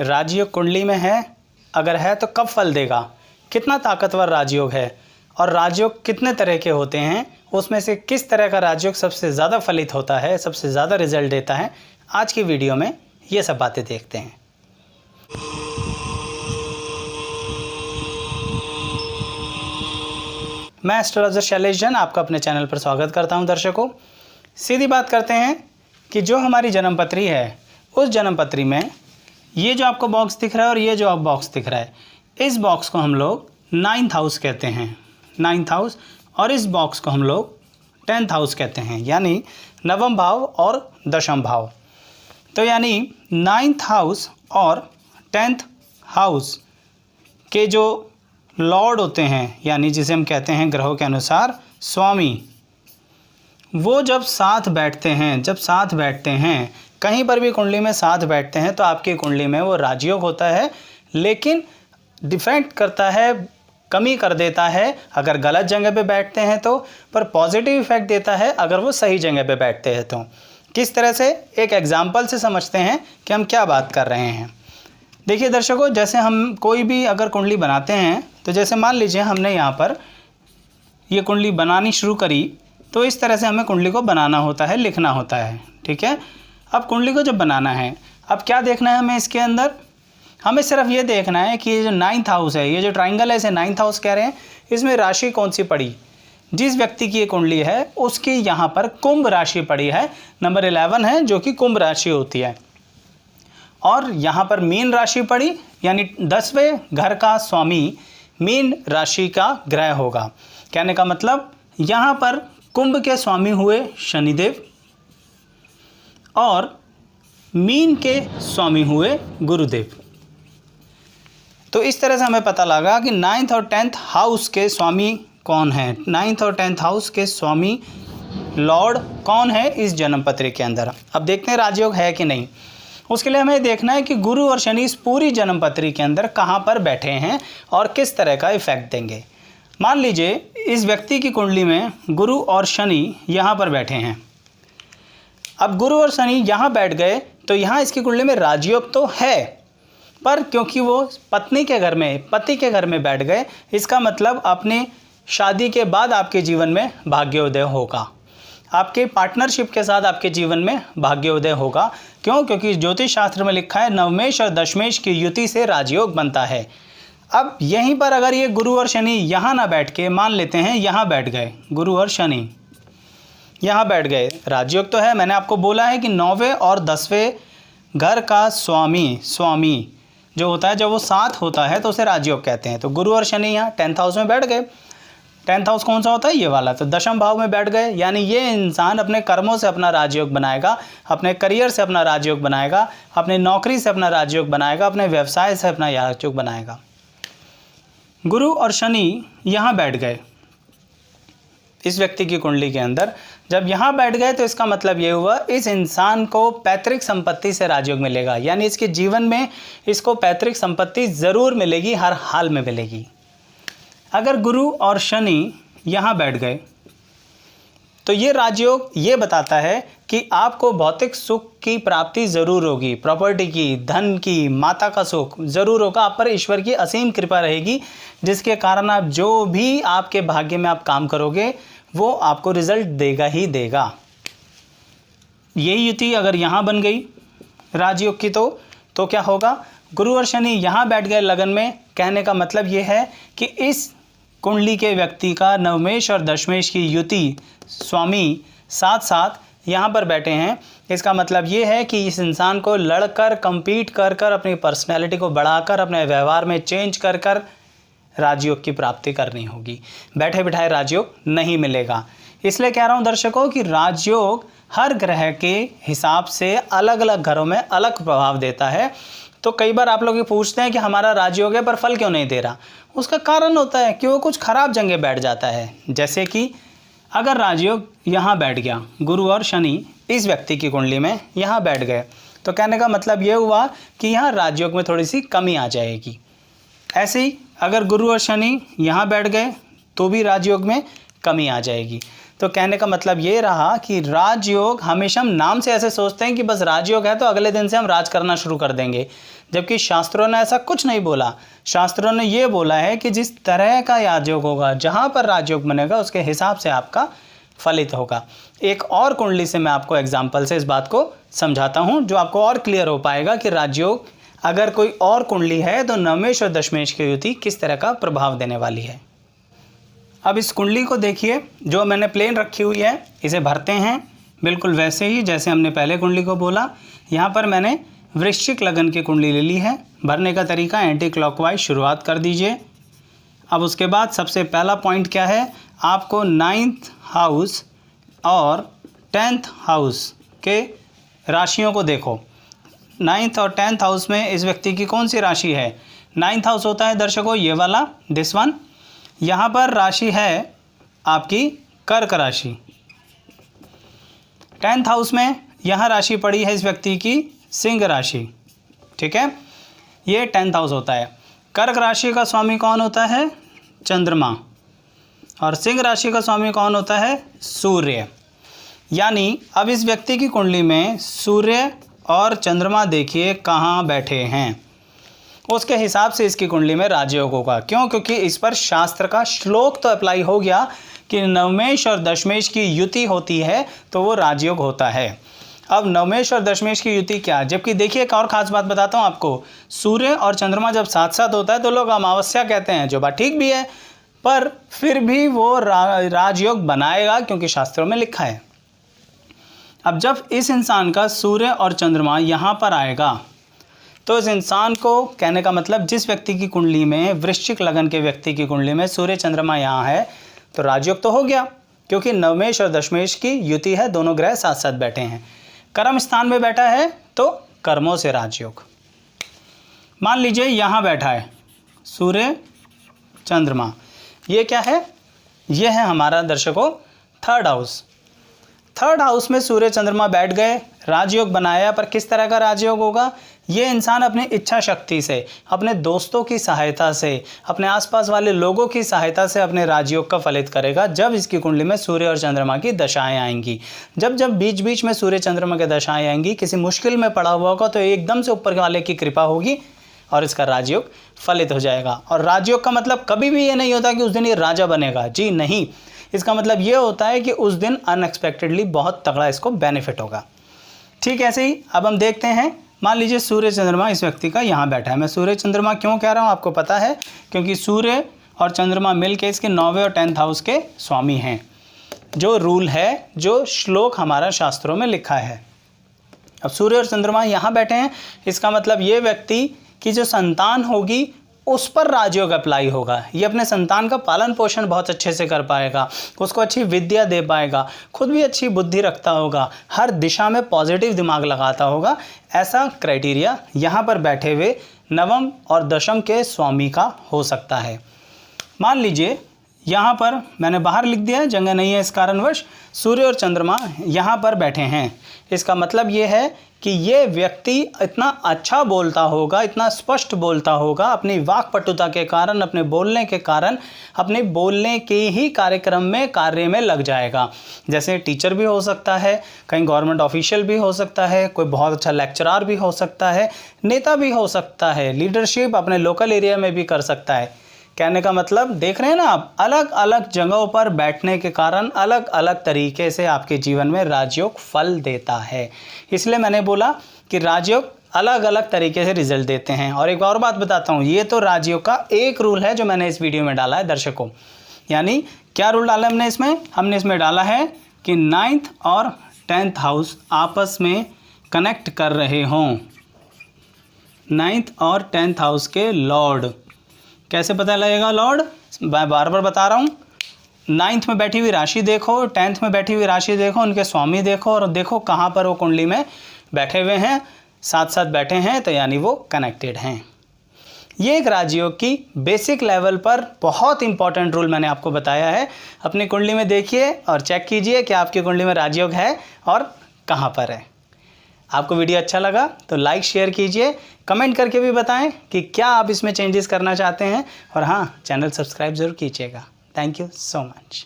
राजयोग कुंडली में है, अगर है तो कब फल देगा, कितना ताकतवर राजयोग है और राजयोग कितने तरह के होते हैं, उसमें से किस तरह का राजयोग सबसे ज़्यादा फलित होता है, सबसे ज़्यादा रिजल्ट देता है, आज की वीडियो में ये सब बातें देखते हैं। मैं एस्ट्रोलॉजर शैलेश जैन आपका अपने चैनल पर स्वागत करता हूं। दर्शकों, सीधी बात करते हैं कि जो हमारी जन्मपत्री है, उस जन्मपत्री में ये जो आपको बॉक्स दिख रहा है और ये जो आप बॉक्स दिख रहा है, इस बॉक्स को हम लोग 9th हाउस कहते हैं, 9th हाउस, और इस बॉक्स को हम लोग 10th हाउस कहते हैं, यानी नवम भाव और दशम भाव। तो यानी 9th हाउस और 10th हाउस के जो लॉर्ड होते हैं, यानी जिसे हम कहते हैं ग्रहों के अनुसार स्वामी, वो जब साथ बैठते हैं, कहीं पर भी कुंडली में साथ बैठते हैं तो आपकी कुंडली में वो राजयोग होता है, लेकिन डिफेक्ट करता है, कमी कर देता है अगर गलत जगह पे बैठते हैं तो, पर पॉजिटिव इफेक्ट देता है अगर वो सही जगह पे बैठते हैं तो। किस तरह से, एक एग्जाम्पल से समझते हैं कि हम क्या बात कर रहे हैं। देखिए दर्शकों, जैसे हम कोई भी अगर कुंडली बनाते हैं तो जैसे मान लीजिए हमने यहाँ पर ये कुंडली बनानी शुरू करी, तो इस तरह से हमें कुंडली को बनाना होता है, लिखना होता है, ठीक है। अब कुंडली को जब बनाना है, अब क्या देखना है हमें इसके अंदर, हमें सिर्फ ये देखना है कि ये जो 9th हाउस है, ये जो ट्राइंगल है इसे 9th हाउस कह रहे हैं, इसमें राशि कौन सी पड़ी। जिस व्यक्ति की ये कुंडली है उसकी यहाँ पर कुंभ राशि पड़ी है, नंबर 11 है जो कि कुंभ राशि होती है, और यहाँ पर मीन राशि पड़ी, यानी 10वें घर का स्वामी मीन राशि का ग्रह होगा। कहने का मतलब यहाँ पर कुंभ के स्वामी हुए शनिदेव और मीन के स्वामी हुए गुरुदेव। तो इस तरह से हमें पता लगा कि 9th और 10th हाउस के स्वामी कौन है, 9th और 10th हाउस के स्वामी लॉर्ड कौन है इस जन्मपत्री के अंदर। अब देखते हैं राजयोग है कि नहीं। उसके लिए हमें देखना है कि गुरु और शनि इस पूरी जन्मपत्री के अंदर कहाँ पर बैठे हैं और किस तरह का इफेक्ट देंगे। मान लीजिए इस व्यक्ति की कुंडली में गुरु और शनि यहाँ पर बैठे हैं। अब गुरु और शनि यहाँ बैठ गए तो यहाँ इसकी कुंडली में राजयोग तो है, पर क्योंकि वो पत्नी के घर में, पति के घर में बैठ गए, इसका मतलब अपनी शादी के बाद आपके जीवन में भाग्योदय होगा, आपके पार्टनरशिप के साथ आपके जीवन में भाग्योदय होगा। क्यों? क्योंकि ज्योतिष शास्त्र में लिखा है नवमेश और दशमेश की युति से राजयोग बनता है। अब यहीं पर अगर ये गुरु और शनि यहाँ ना बैठ के, मान लेते हैं यहाँ बैठ गए, गुरु और शनि यहाँ बैठ गए, राजयोग तो है। मैंने आपको बोला है कि 9वें और 10वें घर का स्वामी जो होता है, जब वो साथ होता है तो उसे राजयोग कहते हैं। तो गुरु और शनि यहाँ 10th हाउस में बैठ गए। 10th हाउस कौन सा होता है? ये वाला। तो दशम भाव में बैठ गए, यानी ये इंसान अपने कर्मों से अपना राजयोग बनाएगा, अपने करियर से अपना राजयोग बनाएगा, अपनी नौकरी से अपना राजयोग बनाएगा, अपने व्यवसाय से अपना राजयोग बनाएगा। गुरु और शनि यहाँ बैठ गए इस व्यक्ति की कुंडली के अंदर, जब यहाँ बैठ गए तो इसका मतलब ये हुआ इस इंसान को पैतृक संपत्ति से राजयोग मिलेगा, यानी इसके जीवन में इसको पैतृक संपत्ति ज़रूर मिलेगी, हर हाल में मिलेगी। अगर गुरु और शनि यहाँ बैठ गए तो ये राजयोग ये बताता है कि आपको भौतिक सुख की प्राप्ति ज़रूर होगी, प्रॉपर्टी की, धन की, माता का सुख ज़रूर होगा, आप पर ईश्वर की असीम कृपा रहेगी, जिसके कारण आप जो भी आपके भाग्य में आप काम करोगे वो आपको रिजल्ट देगा ही देगा। यही युति अगर यहाँ बन गई राजयोग की तो क्या होगा? गुरु और शनि यहाँ बैठ गए लगन में। कहने का मतलब ये है कि इस कुंडली के व्यक्ति का नवमेश और दशमेश की युति स्वामी साथ साथ यहाँ पर बैठे हैं। इसका मतलब ये है कि इस इंसान को लड़कर, compete कर अपनी पर्सनैलिटी को बढ़ाकर, अपने व्यवहार में चेंज कर राजयोग की प्राप्ति करनी होगी। बैठे बिठाए राजयोग नहीं मिलेगा। इसलिए कह रहा हूँ दर्शकों कि राजयोग हर ग्रह के हिसाब से अलग अलग घरों में अलग प्रभाव देता है। तो कई बार आप लोग ये पूछते हैं कि हमारा राजयोग है पर फल क्यों नहीं दे रहा। उसका कारण होता है कि वो कुछ खराब जगह बैठ जाता है। जैसे कि अगर राजयोग यहाँ बैठ गया, गुरु और शनि इस व्यक्ति की कुंडली में यहाँ बैठ गए, तो कहने का मतलब ये हुआ कि यहाँ राजयोग में थोड़ी सी कमी आ जाएगी। ऐसे ही अगर गुरु और शनि यहाँ बैठ गए तो भी राजयोग में कमी आ जाएगी। तो कहने का मतलब ये रहा कि राजयोग, हमेशा हम नाम से ऐसे सोचते हैं कि बस राजयोग है तो अगले दिन से हम राज करना शुरू कर देंगे। जबकि शास्त्रों ने ऐसा कुछ नहीं बोला। शास्त्रों ने ये बोला है कि जिस तरह का राजयोग होगा, जहाँ पर राजयोग बनेगा उसके हिसाब से आपका फलित होगा। एक और कुंडली से मैं आपको एग्जाम्पल से इस बात को समझाता हूँ, जो आपको और क्लियर हो पाएगा कि राजयोग अगर कोई और कुंडली है तो नवमेश और दशमेश की युति किस तरह का प्रभाव देने वाली है। अब इस कुंडली को देखिए, जो मैंने प्लेन रखी हुई है इसे भरते हैं बिल्कुल वैसे ही जैसे हमने पहले कुंडली को बोला। यहाँ पर मैंने वृश्चिक लगन की कुंडली ले ली है। भरने का तरीका एंटी क्लॉकवाइज शुरुआत कर दीजिए। अब उसके बाद सबसे पहला पॉइंट क्या है, आपको 9th हाउस और 10th हाउस के राशियों को देखो। 9th और 10th हाउस में इस व्यक्ति की कौन सी राशि है। 9th हाउस होता है दर्शकों ये वाला, दिस वन। यहाँ पर राशि है आपकी कर्क राशि। 10th हाउस में यहाँ राशि पड़ी है इस व्यक्ति की सिंह राशि, ठीक है। ये 10th हाउस होता है। कर्क राशि का स्वामी कौन होता है, चंद्रमा, और सिंह राशि का स्वामी कौन होता है, सूर्य। यानी अब इस व्यक्ति की कुंडली में सूर्य और चंद्रमा देखिए कहाँ बैठे हैं, उसके हिसाब से इसकी कुंडली में राजयोग होगा। क्यों? क्योंकि इस पर शास्त्र का श्लोक तो अप्लाई हो गया कि नवमेश और दशमेश की युति होती है तो वो राजयोग होता है। अब नवमेश और दशमेश की युति क्या, जबकि देखिए एक और ख़ास बात बताता हूँ आपको, सूर्य और चंद्रमा जब साथ साथ होता है तो लोग अमावस्या कहते हैं, जो बात ठीक भी है, पर फिर भी वो राजयोग बनाएगा क्योंकि शास्त्रों में लिखा है। अब जब इस इंसान का सूर्य और चंद्रमा यहाँ पर आएगा तो इस इंसान को, कहने का मतलब जिस व्यक्ति की कुंडली में, वृश्चिक लगन के व्यक्ति की कुंडली में सूर्य चंद्रमा यहाँ है तो राजयोग तो हो गया, क्योंकि नवमेश और दशमेश की युति है, दोनों ग्रह साथ साथ बैठे हैं। कर्म स्थान में बैठा है तो कर्मों से राजयोग। मान लीजिए यहाँ बैठा है सूर्य चंद्रमा, ये क्या है, ये है हमारा दर्शकों 3rd हाउस। 3rd हाउस में सूर्य चंद्रमा बैठ गए, राजयोग बनाया, पर किस तरह का राजयोग होगा, ये इंसान अपनी इच्छा शक्ति से, अपने दोस्तों की सहायता से, अपने आसपास वाले लोगों की सहायता से अपने राजयोग का फलित करेगा जब इसकी कुंडली में सूर्य और चंद्रमा की दशाएं आएंगी। जब जब बीच बीच में सूर्य चंद्रमा की दशाएं आएंगी, किसी मुश्किल में पड़ा हुआ होगा तो एकदम से ऊपर वाले की कृपा होगी और इसका राजयोग फलित हो जाएगा। और राजयोग का मतलब कभी भी ये नहीं होता कि उस दिन ये राजा बनेगा, जी नहीं। इसका मतलब ये होता है कि उस दिन अनएक्सपेक्टेडली बहुत तगड़ा इसको बेनिफिट होगा। ठीक ऐसे ही अब हम देखते हैं, मान लीजिए सूर्य चंद्रमा इस व्यक्ति का यहाँ बैठा है। मैं सूर्य चंद्रमा क्यों कह रहा हूँ आपको पता है, क्योंकि सूर्य और चंद्रमा मिलके इसके 9वें और 10th हाउस के स्वामी हैं। जो रूल है, जो श्लोक हमारा शास्त्रों में लिखा है। अब सूर्य और चंद्रमा यहाँ बैठे हैं, इसका मतलब ये व्यक्ति की जो संतान होगी उस पर राजयोग अप्लाई होगा। ये अपने संतान का पालन पोषण बहुत अच्छे से कर पाएगा, उसको अच्छी विद्या दे पाएगा, खुद भी अच्छी बुद्धि रखता होगा, हर दिशा में पॉजिटिव दिमाग लगाता होगा। ऐसा क्राइटेरिया यहाँ पर बैठे हुए नवम और दशम के स्वामी का हो सकता है। मान लीजिए यहाँ पर मैंने बाहर लिख दिया है, जगह नहीं है इस कारणवश, सूर्य और चंद्रमा यहाँ पर बैठे हैं। इसका मतलब ये है कि ये व्यक्ति इतना अच्छा बोलता होगा, इतना स्पष्ट बोलता होगा, अपनी वाक्पटुता के कारण, अपने बोलने के कारण, अपने बोलने के ही कार्यक्रम में, कार्य में लग जाएगा। जैसे टीचर भी हो सकता है, कहीं गवर्नमेंट ऑफिशियल भी हो सकता है, कोई बहुत अच्छा लेक्चरर भी हो सकता है, नेता भी हो सकता है, लीडरशिप अपने लोकल एरिया में भी कर सकता है। कहने का मतलब देख रहे हैं ना आप, अलग अलग जगहों पर बैठने के कारण अलग अलग तरीके से आपके जीवन में राजयोग फल देता है। इसलिए मैंने बोला कि राजयोग अलग अलग तरीके से रिजल्ट देते हैं। और एक और बात बताता हूँ, ये तो राजयोग का एक रूल है जो मैंने इस वीडियो में डाला है दर्शकों। यानी क्या रूल डाला हमने इसमें? हमने इसमें डाला है कि 9th और 10th हाउस आपस में कनेक्ट कर रहे हों। 9th और 10th हाउस के लॉर्ड कैसे पता लगेगा लॉर्ड? मैं बार बार बता रहा हूँ, 9th में बैठी हुई राशि देखो, 10th में बैठी हुई राशि देखो, उनके स्वामी देखो और देखो कहाँ पर वो कुंडली में बैठे हुए हैं, साथ साथ बैठे हैं, तो यानी वो कनेक्टेड हैं। ये एक राजयोग की बेसिक लेवल पर बहुत इंपॉर्टेंट रूल मैंने आपको बताया है। अपनी कुंडली में देखिए और चेक कीजिए कि आपकी कुंडली में राजयोग है और कहाँ पर है। आपको वीडियो अच्छा लगा तो लाइक शेयर कीजिए, कमेंट करके भी बताएं कि क्या आप इसमें चेंजेस करना चाहते हैं, और हाँ, चैनल सब्सक्राइब ज़रूर कीजिएगा। Thank you so much.